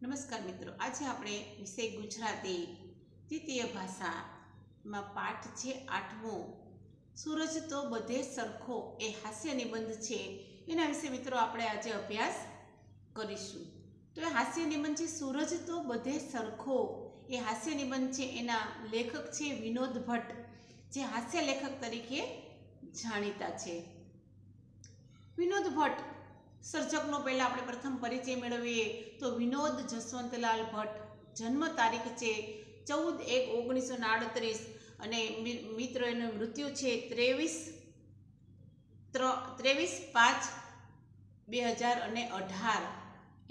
નમસ્કાર મિત્રો, આજે આપણે વિષય ગુજરાતી દ્વિતીય ભાષામાં પાઠ છે 8મો, સૂરજ તો બધે સરખો એ હાસ્ય નિબંધ છે. એના વિશે મિત્રો આપણે આજે અભ્યાસ કરીશું. તો એ હાસ્ય નિબંધ છે સૂરજ તો બધે સરખો એ હાસ્ય નિબંધ છે. એના લેખક છે વિનોદ ભટ્ટ, જે હાસ્ય લેખક તરીકે જાણીતા છે. વિનોદ ભટ્ટ સર્જકનો પહેલાં આપણે પ્રથમ પરિચય મેળવીએ તો વિનોદ જસવંતલાલ ભટ્ટ, જન્મ તારીખ છે 14/1/1938 અને મિત્રો એનું મૃત્યુ છે 23/5/2018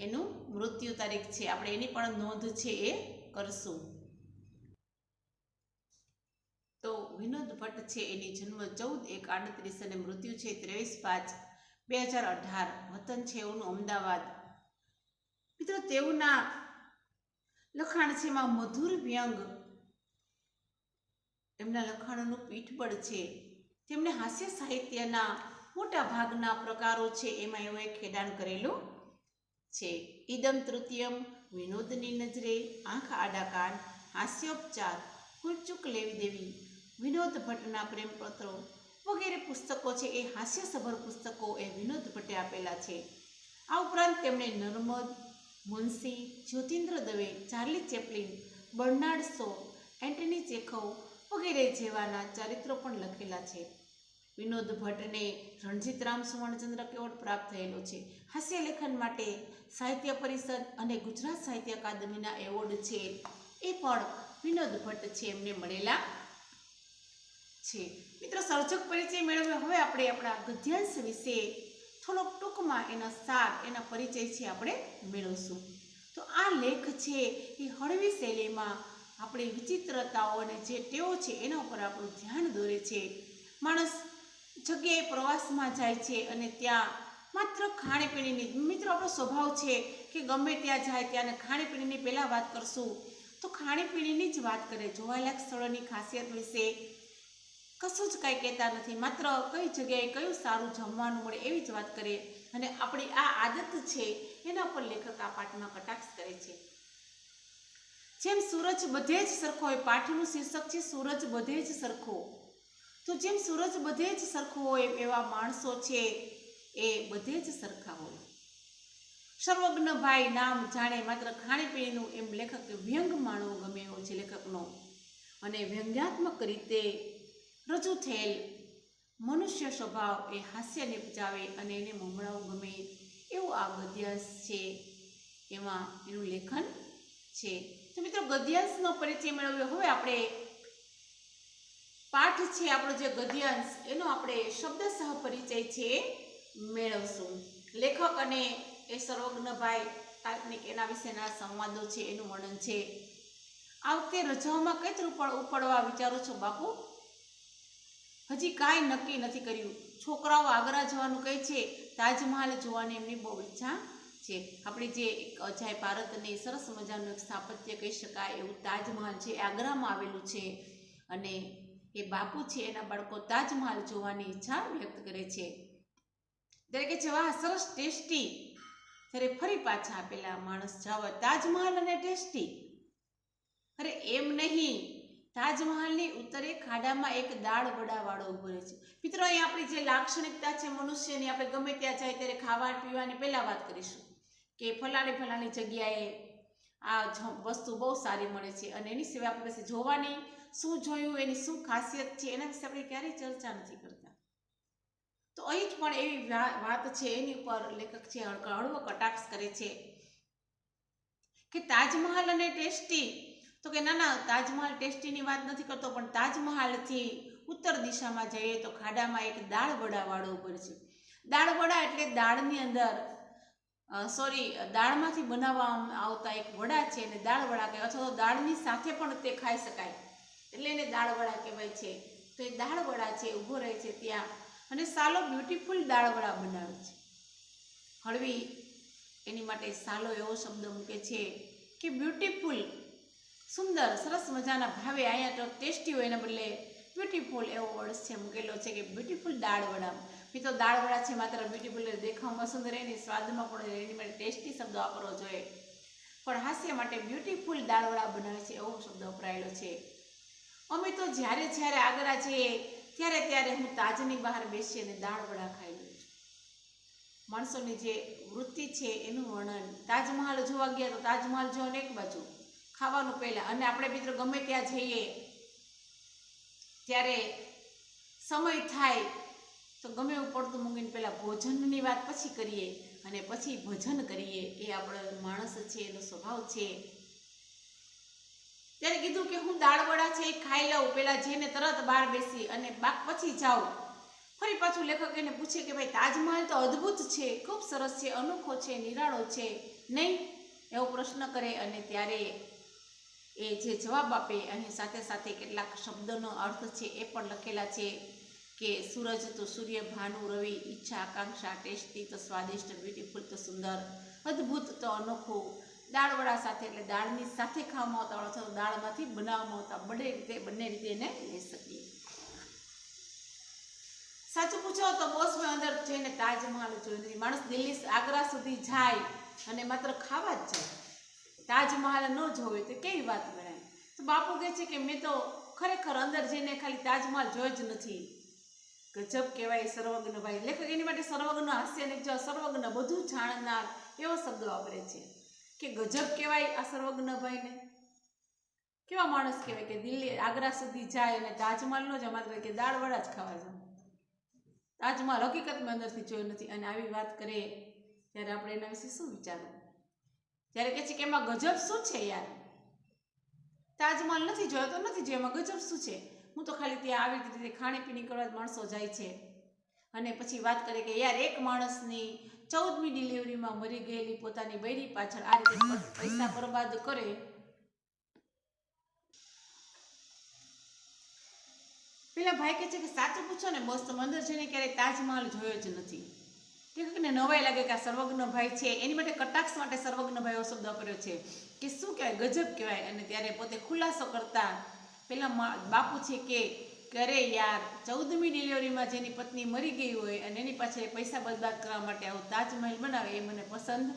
એનું મૃત્યુ તારીખ છે. આપણે એની પણ નોંધ છે એ કરશું. તો વિનોદ ભટ્ટ છે એની જન્મ 14/1/38 અને મૃત્યુ છે 23/5/2018, વતન છે એનું અમદાવાદ. મિત્રો તેઓના લખાણ છે એમાં મધુર વ્યંગ એમના લખાણોનું પીઠબળ છે. તેમણે હાસ્ય સાહિત્યના મોટા ભાગના પ્રકારો છે એમાં એઓએ ખેડાણ કરેલું છે. ઇદમ તૃતીયમ, વિનોદની નજરે, આંખ આડા કાન, હાસ્યોપચાર, કુલચુક લેવી દેવી, વિનોદ ભટ્ટના પ્રેમપત્રો વગેરે પુસ્તકો છે એ હાસ્યસભર પુસ્તકો એ વિનોદ ભટ્ટે આપેલા છે. આ ઉપરાંત તેમણે Narmad, Munshi, Jyotindra Dave, Charlie Chaplin, Bernard Shaw, Antony Chekhov વગેરે જેવાના ચરિત્રો પણ લખેલા છે. વિનોદ ભટ્ટને રણજીતરામ સુવર્ણચંદ્રક એવોર્ડ પ્રાપ્ત થયેલો છે. હાસ્ય લેખન માટે સાહિત્ય પરિષદ અને ગુજરાત સાહિત્ય અકાદમીના એવોર્ડ છે એ પણ વિનોદ ભટ્ટ છે એમને મળેલા છે. મિત્રો સર્જક પરિચય મેળવ્યો. હવે આપણે આપણા ગદ્યાંશ વિશે થોડોક ટૂંકમાં એના સાર, એના પરિચય છે આપણે મેળવશું. તો આ લેખ છે એ હળવી શૈલીમાં આપણી વિચિત્રતાઓ અને જે ટેવો છે એના ઉપર આપણું ધ્યાન દોરે છે. માણસ જગ્યાએ પ્રવાસમાં જાય છે અને ત્યાં માત્ર ખાણીપીણીની, મિત્રો આપણો સ્વભાવ છે કે ગમે ત્યાં જાય ત્યાં ખાણીપીણીની પહેલાં વાત કરશું તો ખાણીપીણીની જ વાત કરે. જોવાલાયક સ્થળોની ખાસિયત વિશે કશું જ કાંઈ કહેતા નથી, માત્ર કઈ જગ્યાએ કયું સારું જમવાનું મળે એવી જ વાત કરે. અને આપણી આ આદત છે એના પર લેખક આ પાઠમાં કટાક્ષ કરે છે. જેમ સૂરજ બધે જ સરખો હોય, પાઠનું શીર્ષક છે સૂરજ બધે જ સરખો. તો જેમ સૂરજ બધે જ સરખો હોય એવા માણસો છે એ બધે જ સરખા હોય. સર્વજ્ઞ ભાઈ નામ જાણે માત્ર ખાણીપીણીનું એમ લેખક વ્યંગ માણવો ગમે એવો છે લેખકનો. અને વ્યંગ્યાત્મક રીતે રજૂ થયેલ મનુષ્ય સ્વભાવ એ હાસ્ય નિપજાવે અને એને મમરાવું ગમે એવું આ ગદ્યાંશ છે, એમાં એનું લેખન છે. તો મિત્રો ગદ્યાંશનો પરિચય મેળવ્યો. હવે આપણે પાઠ છે આપણો જે ગદ્યાંશ એનો આપણે શબ્દસહ પરિચય છે મેળવશું. લેખક અને એ સર્વજ્ઞભાઈ કાલ્પનિક એના વિશેના સંવાદો છે એનું વર્ણન છે. આ વખતે રજાઓમાં કઈ તરફ ઉપડવા વિચારો છો બાપુ? હજી કાંઈ નક્કી નથી કર્યું. છોકરાઓ આગ્રા જવાનું કહે છે, તાજમહાલ જોવાની એમની બહુ ઈચ્છા છે. આપણી જે એક અજાય ભારતની સરસ મજાનું એક સ્થાપત્ય કહી શકાય એવું તાજમહાલ છે, આગ્રામાં આવેલું છે. અને એ બાપુ છે એના બાળકો તાજમહાલ જોવાની ઈચ્છા વ્યક્ત કરે છે. ત્યારે કે છે વાહ સરસ, ટેસ્ટી. ત્યારે ફરી પાછા આપેલા માણસ જાવ તાજમહાલ અને ટેસ્ટી. અરે એમ નહીં, તાજમહાલની ઉત્તરે ખાડામાં એક દાળ વડાવાળો ઉભો રહે છે. મિત્રો અહીં આપણી જે લાક્ષણિકતા છે મનુષ્યની, આપણે ગમે ત્યાં જાય ત્યારે ખાવા પીવાની પહેલાં વાત કરીશું કે ફલાણી જગ્યાએ આ વસ્તુ બહુ સારી મળે છે અને એની સિવાય આપણે પાસે જોવાની શું જોયું, એની શું ખાસિયત છે એના વિશે આપણે ક્યારેય ચર્ચા નથી કરતા. તો અહીં જ પણ એવી વાત છે એની ઉપર લેખક છે હળવો કટાક્ષ કરે છે કે તાજમહાલ અને ટેસ્ટી. તો કે ના, તાજમહાલ ટેસ્ટીની વાત નથી કરતો, પણ તાજમહાલથી ઉત્તર દિશામાં જઈએ તો ખાડામાં એક દાળ વડાવાળો ઉભો છે. દાળ વડા એટલે દાળની અંદર દાળમાંથી બનાવવામાં આવતા એક વડા છે એને દાળ વડા કહેવાય, અથવા તો દાળની સાથે પણ તે ખાઈ શકાય એટલે એને દાળ વડા કહેવાય છે. તો એ દાળ વડા છે ઊભો રહે છે ત્યાં અને સાલો બ્યુટીફુલ દાળ વડા બનાવે છે. હળવી એની માટે સાલો એવો શબ્દ મૂકે છે કે બ્યુટીફુલ, સુંદર, સરસ મજાના ભાવે. અહીંયા તો ટેસ્ટી હોય એના બદલે બ્યુટીફુલ એવો વર્ડ છે મૂકેલો છે કે બ્યુટીફુલ દાળ વડા. મિત્રો દાળ વડા છે માત્ર બ્યુટીફુલ દેખાવમાં સુંદર એની સ્વાદમાં પણ એની માટે ટેસ્ટી શબ્દ વાપરવો જોઈએ. પણ હાસ્ય માટે બ્યુટીફુલ દાળવડા બનાવે છે એવો શબ્દ વપરાયેલો છે. અમે તો જ્યારે જ્યારે આગ્રા જઈએ ત્યારે હું તાજની બહાર બેસી અને દાળવડા ખાઈ લઉં છું. માણસોની જે વૃત્તિ છે એનું વર્ણન. તાજમહાલ જોવા ગયા તો તાજમહાલ જોવાનું એક બાજુ, ખાવાનું પહેલાં. અને આપણે મિત્રો ગમે ત્યાં જઈએ ત્યારે સમય થાય તો ગમે એવું પડતું મૂકીને પહેલાં ભોજનની વાત પછી કરીએ અને પછી ભજન કરીએ. એ આપણો માણસ છે, એનો સ્વભાવ છે. ત્યારે કીધું કે હું દાળવડા છે એ ખાઈ લઉં, પહેલાં જઈને તરત બહાર બેસી અને પછી જાઉં. ફરી પાછું લેખક એને પૂછે કે ભાઈ તાજમહાલ તો અદ્ભુત છે, ખૂબ સરસ છે, અનોખો છે, નિરાળો છે, નહીં? એવો પ્રશ્ન કરે. અને ત્યારે એ જે જવાબ આપે અને સાથે સાથે કેટલાક શબ્દોનો અર્થ છે એ પણ લખેલા છે કે સૂરજ તો સૂર્ય, ભાનુ, રવિ, ઈચ્છા, આકાંક્ષા, ટેસ્ટી તો સ્વાદિષ્ટ, બ્યુટીફુલ તો સુંદર, અદ્ભુત તો અનોખું. દાળવડા સાથે એટલે દાળની સાથે ખાવામાં આવતા અથવા દાળમાંથી બનાવવામાં આવતા બંને રીતે એને લઈ શકીએ. સાચું પૂછો તો બોસ મેં અંદર જઈને તાજમહાલ જોયું નથી. માણસ દિલ્હી આગ્રા સુધી જાય અને માત્ર ખાવા જ જાય, તાજમહાલ ન જોવે તો કેવી વાત ગણાય? તો બાપુ કહે છે કે મેં તો ખરેખર અંદર જઈને ખાલી તાજમહાલ જોયો જ નથી. ગજબ કહેવાય સર્વજ્ઞ ભાઈ. લેખક એની માટે સર્વજ્ઞ, હાસ્યનિક, સર્વજ્ઞ, બધું જાણનાર એવો શબ્દ વાપરે છે કે ગજબ કહેવાય આ સર્વજ્ઞ ભાઈને. કેવા માણસ કહેવાય કે દિલ્હી આગ્રા સુધી જાય અને તાજમહાલ ન જ માત્ર કે દાળવડા જ ખાવા જાય. તાજમહાલ હકીકતમાં અંદરથી જોયો નથી. અને આવી વાત કરે ત્યારે આપણે એના વિશે શું વિચારવું? ત્યારે કહે છે કે એમાં ગજબ શું છે યાર? તાજમહાલ નથી જોયો તો નથી જોયો, એમાં ગજબ શું છે? હું તો ખાલી ત્યાં આવી રીતે ખાણીપીણી કરવા માણસો જાય છે. અને પછી વાત કરે કે યાર એક માણસની 14મી ડિલિવરીમાં મરી ગયેલી પોતાની બૈરી પાછળ આ રીતે પૈસા બરબાદ કરે. પેલા ભાઈ કહે છે કે સાચું પૂછો ને બોસ, તમે અંદર જઈને ક્યારેય તાજમહાલ જોયો જ નથી. લેખકને નવાઈ લાગે કે આ સર્વજ્ઞ ભાઈ છે, એની માટે કટાક્ષ માટે સર્વજ્ઞ ભાઈ એવો શબ્દ વાપર્યો છે કે શું કહેવાય, ગજબ કહેવાય. અને ત્યારે પોતે ખુલાસો કરતા પેલા બાપુ છે કે અરે યાર 14મી ડિલિવરીમાં જેની પત્ની મરી ગઈ હોય અને એની પાછળ પૈસા બરબાદ કરવા માટે આવો તાજમહેલ બનાવે એ મને પસંદ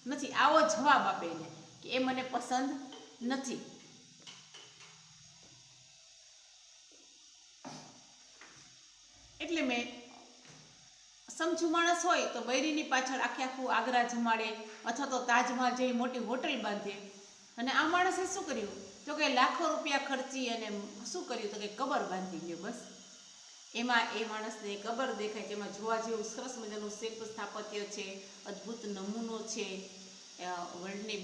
નથી. આવો જવાબ આપે એને કે એ મને પસંદ નથી. એટલે મેં સમજુ માણસ હોય તો બૈરીની પાછળ આખું આગ્રા જમાડે અથવા તો તાજમહાલ જેવી મોટી હોટલ બાંધે. અને આ માણસે શું કર્યું તો કે લાખો રૂપિયા ખર્ચી અને શું કર્યું તો કે કબર બાંધી ગયો. બસ એમાં એ માણસને કબર દેખાય છે, એમાં જોવા જેવું સરસ મજાનું શિલ્પ સ્થાપત્ય છે, અદ્ભુત નમૂનો છે, વર્લ્ડની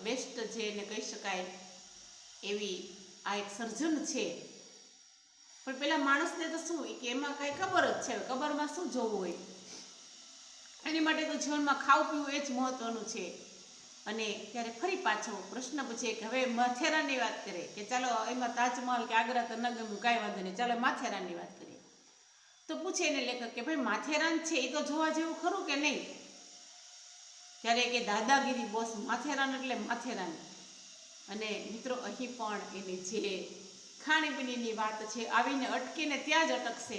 બેસ્ટ છે એને કહી શકાય એવી આ એક સર્જન છે. પણ પેલા માણસને તો શું હોય કે એમાં કાંઈ ખબર જ છે, કબરમાં શું જોવું હોય? એની માટે તો જીવનમાં ખાવું પીવું એ જ મહત્વનું છે. અને ત્યારે ફરી પાછો પ્રશ્ન પૂછે કે હવે માથેરાનની વાત કરે કે ચાલો એમાં તાજમહાલ કે આગ્રા તો ન ગમ્યું, કાંઈ વાંધો નહીં, ચાલો માથેરાનની વાત કરીએ. તો પૂછે એને લેખક કે ભાઈ માથેરાન છે એ તો જોવા જેવું ખરું કે નહીં? ત્યારે કે દાદાગીરી બોસ, માથેરાન એટલે માથેરાન. અને મિત્રો અહીં પણ એની જે ખાણીપીણીની વાત છે આવીને અટકીને ત્યાં જ અટકશે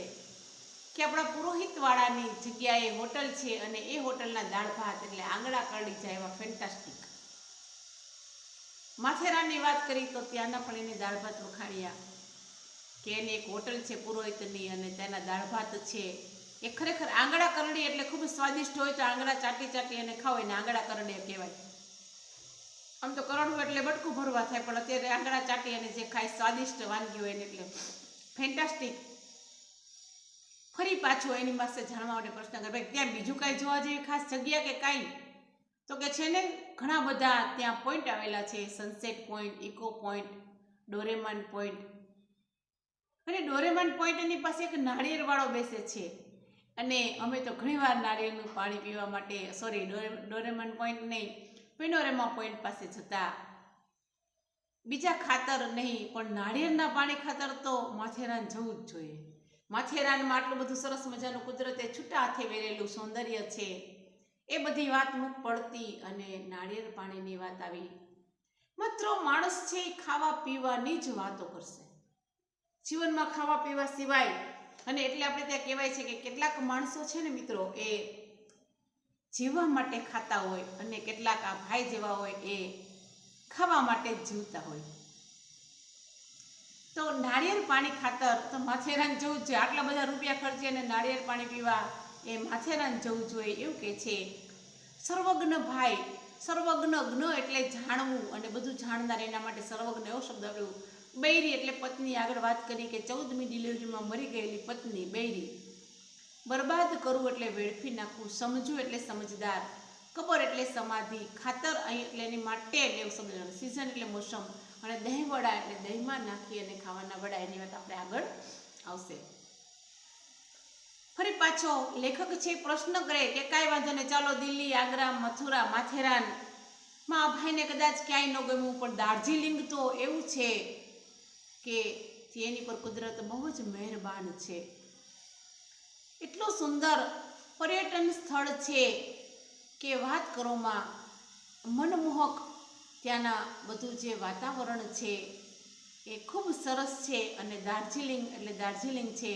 કે આપણા પુરોહિતવાળાની જગ્યાએ હોટલ છે અને એ હોટલના દાળ ભાત એટલે આંગળા કરડી જાય એવા ફેન્ટાસ્ટિક. માથેરાનની વાત કરી તો ત્યાંના પણ એને દાળ ભાત વખાણ્યા કે એની એક હોટલ છે પુરોહિતની અને ત્યાંના દાળ ભાત છે એ ખરેખર આંગળા કરડી એટલે ખૂબ સ્વાદિષ્ટ હોય. તો આંગળા ચાટી ચાટી અને ખાવ એને આંગળા કરડે કહેવાય. આમ તો કરડવું એટલે બટકું ભરવા થાય, પણ અત્યારે આંગળા ચાટી અને જે ખાય સ્વાદિષ્ટ વાનગી હોય એને એટલે ફેન્ટાસ્ટિક. ફરી પાછું એની પાસે જાણવા માટે પ્રશ્ન કરે ભાઈ ત્યાં બીજું કાંઈ જોવા જેવી ખાસ જગ્યા કે કાંઈ? તો કે છે ને ઘણા બધા ત્યાં પોઈન્ટ આવેલા છે, sunset point, echo point, Doraemon point. અને ડોરેમાન પોઈન્ટ એની પાસે એક નાળિયેરવાળો બેસે છે અને અમે તો ઘણીવાર નાળિયેરનું પાણી પીવા માટે ડોરેમાન પોઈન્ટ નહીં, પેનોરેમા પોઈન્ટ પાસે જતા. બીજા ખાતર નહીં પણ નાળિયેરના પાણી ખાતર તો માથેરાન જવું જ જોઈએ. માથેરાનમાં આટલું બધું સરસ મજાનું કુદરતે છૂટા હાથે વેરેલું સૌંદર્ય છે. એ બધી વાત મુખ પડતી અને નાળિયેર પાણીની વાત આવી. માત્ર માણસ છે એ ખાવા પીવાની જ વાતો કરશે જીવનમાં, ખાવા પીવા સિવાય. અને એટલે આપણે ત્યાં કહેવાય છે કે કેટલાક માણસો છે ને મિત્રો એ જીવવા માટે ખાતા હોય અને કેટલાક આ ભાઈ જેવા હોય એ ખાવા માટે જ જીવતા હોય. તો નાળિયેર પાણી ખાતર તો માથેરાન જવું જોઈએ. આટલા બધા રૂપિયા ખર્ચી અને નાળિયેર પાણી પીવા એ માથેરાન જવું જોઈએ એવું કે છે. સર્વજ્ઞ ભાઈ, સર્વજ્ઞ જ્ઞ એટલે જાણવું અને બધું જાણનાર, એના માટે સર્વજ્ઞ એવો શબ્દ આવ્યો. બૈરી એટલે પત્ની, આગળ વાત કરી કે 14મી ડિલિવરીમાં મરી ગયેલી પત્ની બૈરી. બરબાદ કરવું એટલે વેડફી નાખવું. સમજવું એટલે સમજદાર. કબર એટલે સમાધિ. ખાતર અહીં એટલે એની માટે એટલે એવું સમજવાનું. સિઝન એટલે મોસમ. અને દહીં વડા એટલે દહીંમાં નાખી અને ખાવાના વડા, એની વાત આપણે આગળ આવશે. ફરી પાછો લેખક છે પ્રશ્ન કરે કે કાંઈ વાંધો નહીં, ચાલો દિલ્હી, આગ્રા, મથુરા, માથેરાન માં આ ભાઈને કદાચ ક્યાંય ન ગમ્યું, પણ દાર્જિલિંગ તો એવું છે કે એની પર કુદરત બહુ જ મહેરબાન છે. એટલું સુંદર પર્યટન સ્થળ છે કે વાત કરોમાં મનમોહક. ત્યાંના બધું જે વાતાવરણ છે એ ખૂબ સરસ છે. અને દાર્જિલિંગ એટલે દાર્જિલિંગ છે.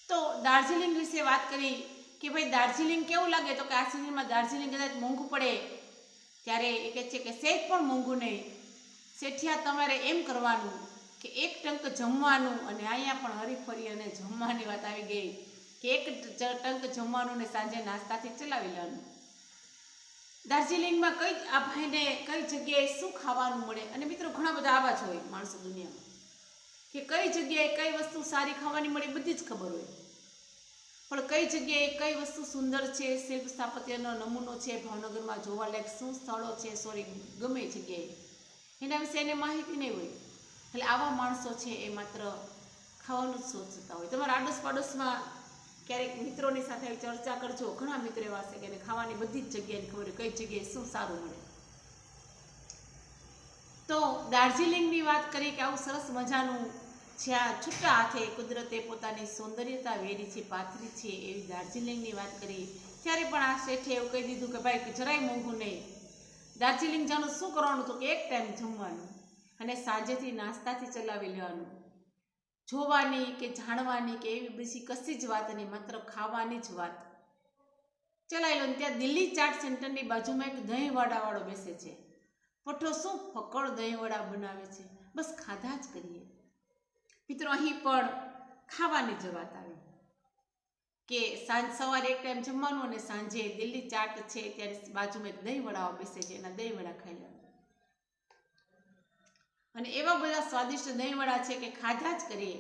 તો દાર્જિલિંગ વિશે વાત કરી કે ભાઈ દાર્જિલિંગ કેવું લાગે, તો કે આ સિઝનમાં દાર્જિલિંગ કદાચ મોંઘું પડે ત્યારે એ કહે છે કે સહેજ પણ મોંઘું નહીં. શેઠિયા તમારે એમ કરવાનું કે એક ટંક જમવાનું, અને અહીંયા પણ હરીફરી અને જમવાની વાત આવી ગઈ કે એક ટંક જમવાનું ને સાંજે નાસ્તાથી ચલાવી લેવાનું. દાર્જિલિંગમાં કઈ આ ભાઈને કઈ જગ્યાએ શું ખાવાનું મળે, અને મિત્રો ઘણા બધા આવા જ હોય માણસો દુનિયામાં કે કઈ જગ્યાએ કઈ વસ્તુ સારી ખાવાની મળે બધી જ ખબર હોય, પણ કઈ જગ્યાએ કઈ વસ્તુ સુંદર છે, શિલ્પ સ્થાપત્યનો નમૂનો છે, ભાવનગરમાં જોવાલાયક શું સ્થળો છે, ગમે જગ્યાએ એના વિશે એને માહિતી નહીં હોય. એટલે આવા માણસો છે એ માત્ર ખાવાનું જ સોચતા હોય. તમારા આડોશ પાડોશમાં ક્યારેક મિત્રોની સાથે ચર્ચા કરજો. ઘણા મિત્રો એવા હશે કે એને ખાવાની બધી જ જગ્યાએ ખબર હોય કઈ જગ્યાએ શું સારું મળે. તો દાર્જિલિંગની વાત કરી કે આવું સરસ મજાનું જ્યાં છૂટા હાથે કુદરતે પોતાની સૌંદર્યતા વેરી છે, પાથરી છે, એવી દાર્જિલિંગની વાત કરી. ત્યારે પણ આ શેઠે એવું કહી દીધું કે ભાઈ જરાય મોંઘું નહીં. દાર્જિલિંગ જવાનું શું કરવાનું, તો કે એક ટાઈમ જમવાનું અને સાંજેથી નાસ્તાથી ચલાવી લેવાનું. જોવાની કે જાણવાની કે એવી બીજી કશી જ વાત નહીં, માત્ર ખાવાની જ વાત ચલાવી લો. ત્યાં દિલ્હી ચાટ સેન્ટરની બાજુમાં એક દહીંવડાવાળો બેસે છે. પઠો શું ફકડ દહીંવડા બનાવે છે, બસ ખાધા જ કરીએ. મિત્રો અહીં પણ ખાવાની જ વાત આવી કે સવારે એક ટાઈમ જમવાનું અને સાંજે દિલ્હી ચાટ છે ત્યારે બાજુમાં એક દહીંવડાઓ બેસે છે, એના દહીંવડા ખાઈ લે. અને એવા બધા સ્વાદિષ્ટ દહીંવડા છે કે ખાધા જ કરીએ.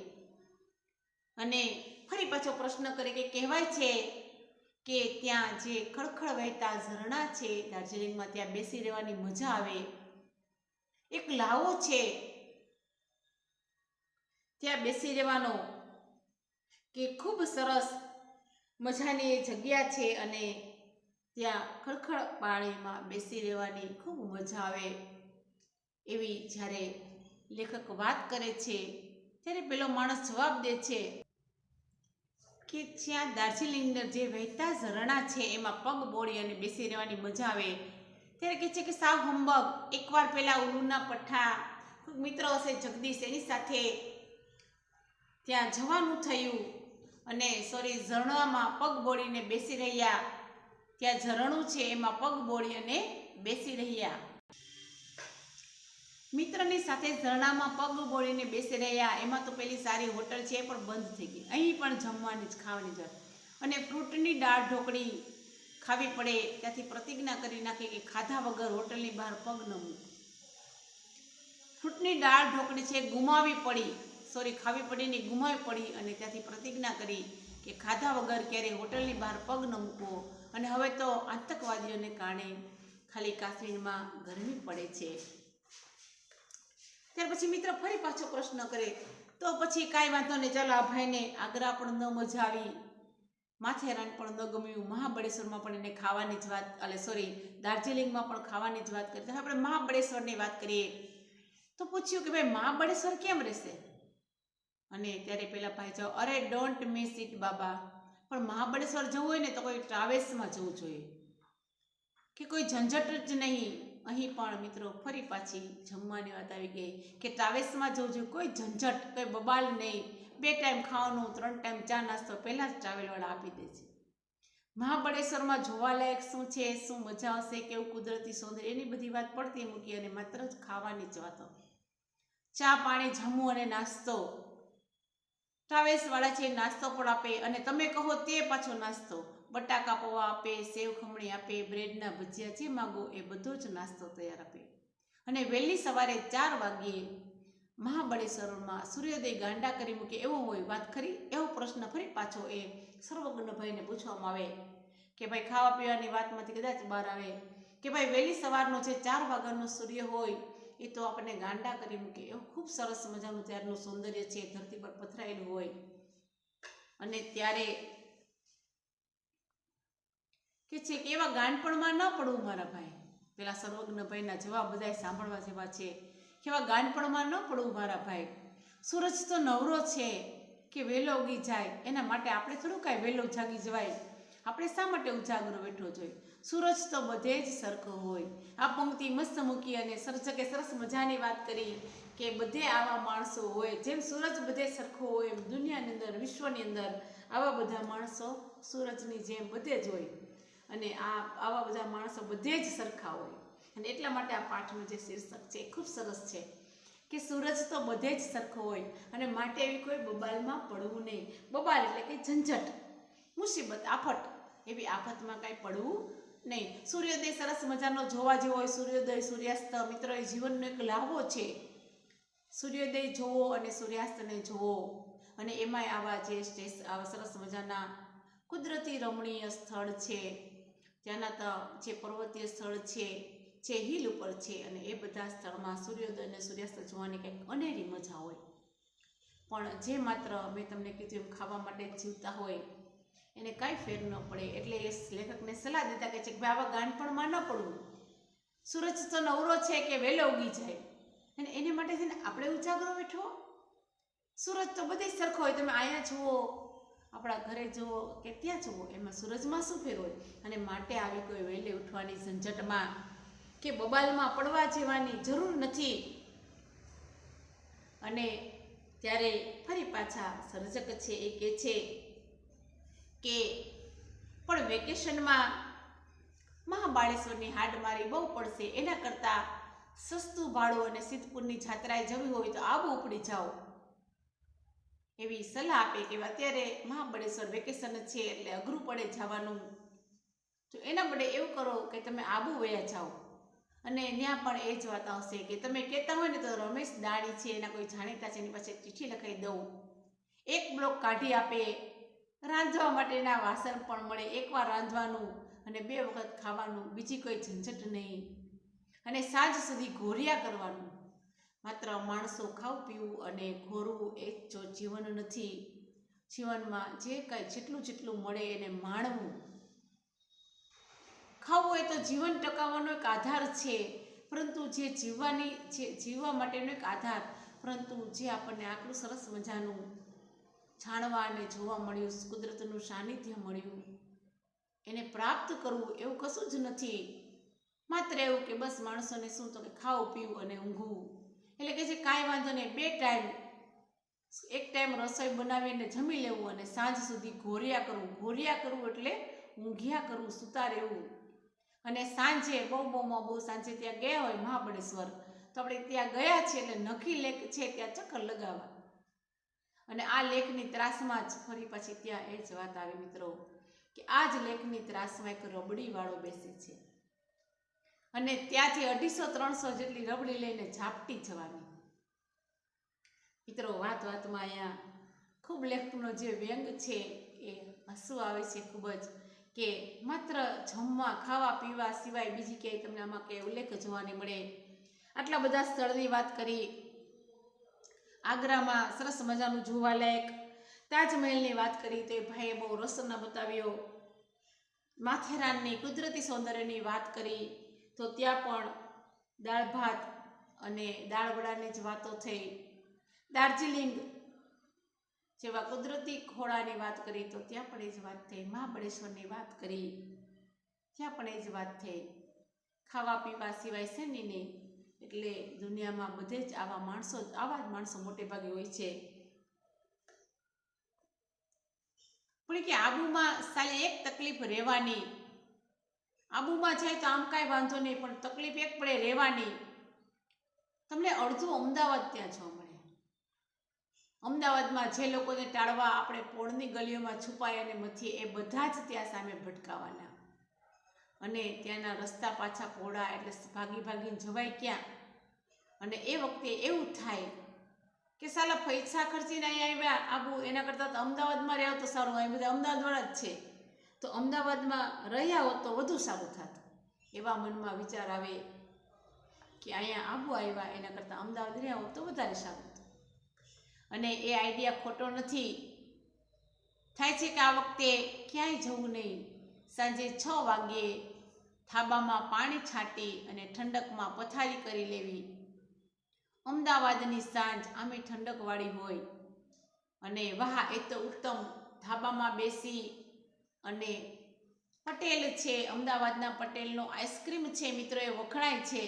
અને ફરી પાછો પ્રશ્ન કરે કે કહેવાય છે કે ત્યાં જે ખળખળ વહેતા ઝરણા છે દાર્જિલિંગમાં, ત્યાં બેસી રહેવાની મજા આવે. એક લાવો છે ત્યાં બેસી રહેવાનો કે ખૂબ સરસ મજાની જગ્યા છે, અને ત્યાં ખળખળ પાણીમાં બેસી રહેવાની ખૂબ મજા આવે એવી જ્યારે લેખક વાત કરે છે ત્યારે પેલો માણસ જવાબ દે છે કે જ્યાં દાર્જિલિંગના જે વહેતા ઝરણા છે એમાં પગ બોળી અને બેસી રહેવાની મજા આવે. ત્યારે કહે છે કે સાવ હંબગ. એકવાર પહેલાં ઉલુના પઠ્ઠા મિત્ર હશે જગદીશ, એની સાથે ત્યાં જવાનું થયું અને ઝરણામાં પગ બોળીને બેસી રહ્યા. ત્યાં ઝરણું છે એમાં પગ બોળી અને બેસી રહ્યા. મિત્રની સાથે ઝરણામાં પગ બોળીને બેસી રહ્યા. એમાં તો પેલી સારી હોટલ છે એ પણ બંધ થઈ ગઈ. અહીં પણ જમવાની જ ખાવાની જ અને ફ્રૂટની દાળ ઢોકળી ખાવી પડે. ત્યાંથી પ્રતિજ્ઞા કરી નાખી કે ખાધા વગર હોટલની બહાર પગ ન મૂક. ફ્રૂટની દાળ ઢોકળી છે ગુમાવી પડી, ખાવી પડી નહીં ગુમાવી પડી, અને ત્યાંથી પ્રતિજ્ઞા કરી કે ખાધા વગર ક્યારેય હોટલની બહાર પગ ન મૂકવો. અને હવે તો આતંકવાદીઓને કારણે ખાલી કાશ્મીરમાં ગરમી પડે છે. ત્યાર પછી મિત્ર ફરી પાછો પ્રશ્ન કરે તો પછી કાંઈ વાંધો નહીં, ચાલો આ ભાઈને આગ્રા પણ ન મજા આવી, માથેરાન પણ ન ગમ્યું, મહાબળેશ્વરમાં પણ એને ખાવાની જ વાત દાર્જિલિંગમાં પણ ખાવાની જ વાત કરી. તો આપણે મહાબળેશ્વરની વાત કરીએ. તો પૂછ્યું કે ભાઈ મહાબળેશ્વર કેમ રહેશે, અને ત્યારે પેલા ભાઈ જાઓ અરે ડોન્ટ મિસ ઇટ બાબા. પણ મહાબળેશ્વર જવું હોય ને તો કોઈ ટ્રાવેલ્સમાં જવું જોઈએ કે કોઈ ઝંઝટ જ નહીં. અહીં પણ મિત્રો ફરી પાછી જમવાની વાત આવી ગઈ કે ટ્રાવેલ્સમાં જવું જોઈએ, કોઈ ઝંઝટ, કોઈ બબાલ નહીં. 2 ટાઈમ ખાવાનું, 3 ટાઈમ ચા નાસ્તો પહેલાં જ ટ્રાવેલવાળા આપી દે છે. મહાબળેશ્વરમાં જોવાલાયક શું છે, શું મજા આવશે, કેવું કુદરતી સૌંદર્ય, એની બધી વાત પડતી મૂકી અને માત્ર જ ખાવાની જ વાતો. ચા પાણી જમવું અને નાસ્તો, ટ્રાવેલ્સવાળા છે નાસ્તો પણ આપે અને તમે કહો તે પાછો નાસ્તો. બટાકા પૌવા આપે, સેવ ખમણી આપે, બ્રેડના ભજીયા, જે માગો એ બધો જ નાસ્તો તૈયાર આપે. અને વહેલી સવારે 4 વાગ્યે મહાબળેશ્વરમાં સૂર્યોદય ગાંડા કરી મૂકે એવો હોય. વાત ખરી? એવો પ્રશ્ન ફરી પાછો એ સર્વજ્ઞભાઈને પૂછવામાં આવે કે ભાઈ ખાવા પીવાની વાતમાંથી કદાચ બહાર આવે કે ભાઈ વહેલી સવારનો જે 4 વાગ્યાનો સૂર્ય હોય એ તો આપણને ગાંડા કરી મૂકે. એવું ખૂબ સરસ મજાનું ત્યારનું સૌંદર્ય છે, ધરતી પર પથરાયેલું હોય. અને ત્યારે કે છે કે એવા ગાનપણમાં ન પડવું મારા ભાઈ. પેલા સર્વજ્ઞભાઈના જવાબ બધા સાંભળવા જેવા છે કે એવા ગાનપણમાં ન પડવું મારા ભાઈ. સૂરજ તો નવરો છે કે વહેલો ઉગી જાય, એના માટે આપણે થોડું કાંઈ વહેલો જાગી જવાય. આપણે શા માટે ઉજાગરો બેઠો જોઈએ? સૂરજ તો બધે જ સરખો હોય. આ પંક્તિ મસ્ત મૂકી અને સર્જકે સરસ મજાની વાત કરી કે બધે આવા માણસો હોય. જેમ સૂરજ બધે સરખો હોય એમ દુનિયાની અંદર, વિશ્વની અંદર આવા બધા માણસો સૂરજની જેમ બધે જ હોય. અને આવા બધા માણસો બધે જ સરખા હોય. અને એટલા માટે આ પાઠનું જે શીર્ષક છે એ ખૂબ સરસ છે કે સૂરજ તો બધે જ સરખો હોય અને માટે એવી કોઈ બબાલમાં પડવું નહીં. બબાલ એટલે કે ઝંઝટ, મુસીબત, આફત, એવી આફતમાં કાંઈ પડવું નહીં. સૂર્યોદય સરસ મજાનો જોવા જેવો હોય. સૂર્યોદય, સૂર્યાસ્ત મિત્રો એ જીવનનો એક લાહવો છે. સૂર્યોદય જોવો અને સૂર્યાસ્તને જોવો અને એમાંય આવા આવા સરસ મજાના કુદરતી રમણીય સ્થળ છે, ત્યાંના જે પર્વતીય સ્થળ છે, જે હિલ ઉપર છે, અને એ બધા સ્થળમાં સૂર્યોદય અને સૂર્યાસ્ત જોવાની કંઈક અનેરી મજા હોય. પણ જે માત્ર મેં તમને કીધું એમ ખાવા માટે જીવતા હોય એને કાંઈ ફેર ન પડે. એટલે એ લેખકને સલાહ દેતા કે છે કે ભાઈ આવા ગાનપણમાં ન પડવું. સૂરજ તો નવરો છે કે વહેલો ઉગી જાય અને એને માટે છે ને આપણે ઉજાગરો બેઠો. સૂરજ તો બધે જ સરખો હોય. તમે અહીંયા જુઓ, આપણા ઘરે જુઓ કે ત્યાં જુઓ, એમાં સૂરજમાં શું ફેર હોય? અને માટે આવી કોઈ વહેલે ઉઠવાની ઝંઝટમાં કે બબાલમાં પડવા જેવાની જરૂર નથી. અને ત્યારે ફરી પાછા સર્જક છે એ કહે છે કે પણ વેકેશનમાં મહાબાળેશ્વરની હાડમારી બહુ પડશે, એના કરતાં સસ્તું ભાડું અને સિદ્ધપુરની જાત્રાએ જવી હોય તો આબુ ઉપડી જાઓ, એવી સલાહ આપે કે અત્યારે મહાબળેશ્વર વેકેશન છે એટલે અઘરું પડે જવાનું. તો એના બદલે એવું કરો કે તમે આબુ વયા જાઓ. અને ત્યાં પણ એ જ વાત આવશે કે તમે કહેતા હોય ને તો રમેશ દાણી છે એના કોઈ જાણીતા છે એની પાસે ચિઠ્ઠી લખાઈ દઉં, 1 બ્લોક કાઢી આપે, રાંધવા માટેના વાસણ પણ મળે, એકવાર રાંધવાનું અને 2 વખત ખાવાનું, બીજી કોઈ ઝંઝટ નહીં. અને સાંજ સુધી ઘોરિયા કરવાનું. માત્ર માણસો ખાવું પીવું અને ઘોરવું એ જ જીવન નથી. જીવનમાં જે કાંઈ જેટલું મળે એને માણવું. ખાવું હોય તો જીવન ટકાવવાનો એક આધાર છે, પરંતુ જે જીવવા માટેનો એક આધાર, પરંતુ જે આપણને આટલું સરસ મજાનું જાણવા અને જોવા મળ્યું, કુદરતનું સાનિધ્ય મળ્યું, એને પ્રાપ્ત કરવું એવું કશું જ નથી. માત્ર એવું કે બસ માણસોને શું તો કે ખાવું પીવું અને ઊંઘવું. એટલે કે જે કાંઈ વાંધો નહીં, 2 ટાઈમ, એક ટાઈમ રસોઈ બનાવીને જમી લેવું અને સાંજ સુધી ઘોરિયા કરવું. ઘોરિયા કરવું એટલે ઊંઘ્યા કરવું, સૂતા રહેવું. અને સાંજે બહુ સાંજે ત્યાં ગયા હોય મહાબળેશ્વર, તો આપણે ત્યાં ગયા છીએ એટલે નખી લેક છે ત્યાં ચક્કર લગાવવા. અને આ લેખની ત્રાસમાં જ ફરી પછી ત્યાં એ જ વાત આવી મિત્રો કે આ જ લેખની ત્રાસમાં એક રબડીવાળો બેસે છે અને ત્યાંથી 250-300 જેટલી રબડી લઈને ઝાપટી જવાની. મિત્રો વાતમાં અહીંયા ખૂબ લેખકનો જે વ્યંગ છે એ હસવું આવે છે ખૂબ જ, કે માત્ર જમવા ખાવા પીવા સિવાય બીજી ક્યાંય તમને આમાં કંઈ ઉલ્લેખ જોવા નહીં મળે. આટલા બધા સ્થળની વાત કરી. આગ્રામાં સરસ મજાનું જોવાલાયક તાજમહેલની વાત કરી તો એ ભાઈએ બહુ રસ ન બતાવ્યો. માથેરાનની કુદરતી સૌંદર્યની વાત કરી તો ત્યાં પણ દાળ ભાત અને દાળ વડાની જ વાતો થઈ. દાર્જિલિંગ જેવા કુદરતી ખોળાની વાત કરી તો ત્યાં પણ એ જ વાત થઈ. મહાબળેશ્વરની વાત કરી ત્યાં પણ એ જ વાત થઈ. ખાવા પીવા સિવાય શેની નહીં. એટલે દુનિયામાં બધે જ આવા જ માણસો મોટે ભાગે હોય છે. પણ કે આબુમાં સાલી એક તકલીફ રહેવાની, આબુમાં જાય તો આમ કાંઈ વાંધો નહીં, પણ તકલીફ એક પડે રહેવાની. તમને અડધું અમદાવાદ ત્યાં જોવા મળે. અમદાવાદમાં જે લોકોને ટાળવા આપણે પોળની ગલીઓમાં છુપાય અને મથીએ, એ બધા જ ત્યાં સામે ભટકાવાના. અને ત્યાંના રસ્તા પાછા પહોળા, એટલે ભાગી ભાગીને જવાય ક્યાં. અને એ વખતે એવું થાય કે સાલા પૈસા ખર્ચીને અહીંયા આવ્યા આબુ, એના કરતાં તો અમદાવાદમાં રહ્યા તો સારું, અહીં બધા અમદાવાદવાળા જ છે, તો અમદાવાદમાં રહ્યા હોત તો વધુ સારું થતું. એવા મનમાં વિચાર આવે કે અહીંયા આબુ આવ્યા એના કરતાં અમદાવાદ રહ્યા હોત તો વધારે સારું હતું. અને એ આઈડિયા ખોટો નથી. થાય છે કે આ વખતે ક્યાંય જવું નહીં, સાંજે 6 વાગ્યે થાબામાં પાણી છાંટી અને ઠંડકમાં પથારી કરી લેવી. અમદાવાદની સાંજ આમે ઠંડકવાળી હોય અને વાહ, એ તો ઉત્તમ. ધાબામાં બેસી અને પટેલ છે, અમદાવાદના પટેલનો આઈસ્ક્રીમ છે મિત્રો, એ વખણાય છે.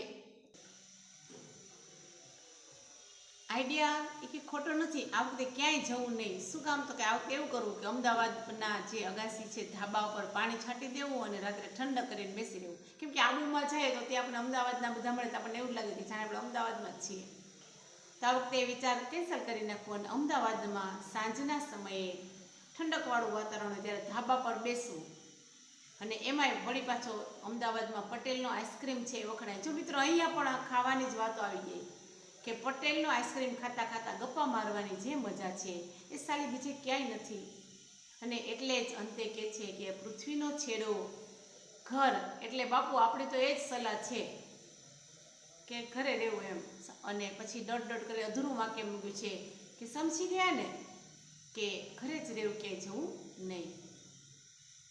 આઈડિયા એ કે ખોટો નથી. આ વખતે ક્યાંય જવું નહીં. શું કામ? તો કે આ વખતે એવું કરવું કે અમદાવાદના જે અગાસી છે ધાબા ઉપર પાણી છાંટી દેવું અને રાત્રે ઠંડક કરીને બેસી રહેવું. કેમ કે આબુમાં જાય તો ત્યાં આપણે અમદાવાદના બધા મળે તો આપણને એવું લાગે કે જાણે આપણે અમદાવાદમાં જ છીએ. તો આ વખતે વિચાર કેન્સલ કરી નાખવો અને અમદાવાદમાં સાંજના સમયે ઠંડકવાળું વાતાવરણ હોય ત્યારે ધાબા પર બેસવું. અને એમાંય વળી પાછો અમદાવાદમાં પટેલનો આઈસ્ક્રીમ છે એ વખણાય. જો મિત્રો, અહીંયા પણ ખાવાની જ વાતો આવી ગઈ કે પટેલનો આઈસ્ક્રીમ ખાતા ખાતા ગપ્પા મારવાની જે મજા છે એ સાલી બીજે ક્યાંય નથી. અને એટલે જ અંતે કહે છે કે પૃથ્વીનો છેડો ઘર, એટલે બાપુ આપણી તો એ જ સલાહ છે કે ઘરે રહેવું એમ. અને પછી ડોટ કરી અધૂરું વાક્ય મૂક્યું છે કે સમજી ગયા ને કે ઘરે જ રહેવું, ક્યાંય જવું નહીં.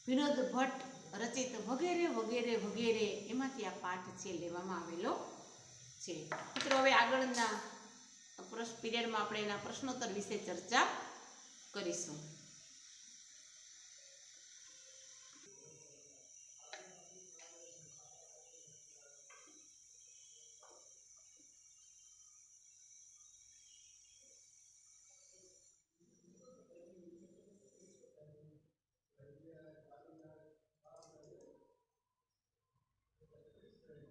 વિનોદ ભટ્ટ રચિત વગેરે વગેરે વગેરે એમાંથી આ પાઠ છે લેવામાં આવેલો છે. મિત્રો, હવે આગળના પીરિયડમાં આપણે એના પ્રશ્નોત્તર વિશે ચર્ચા કરીશું.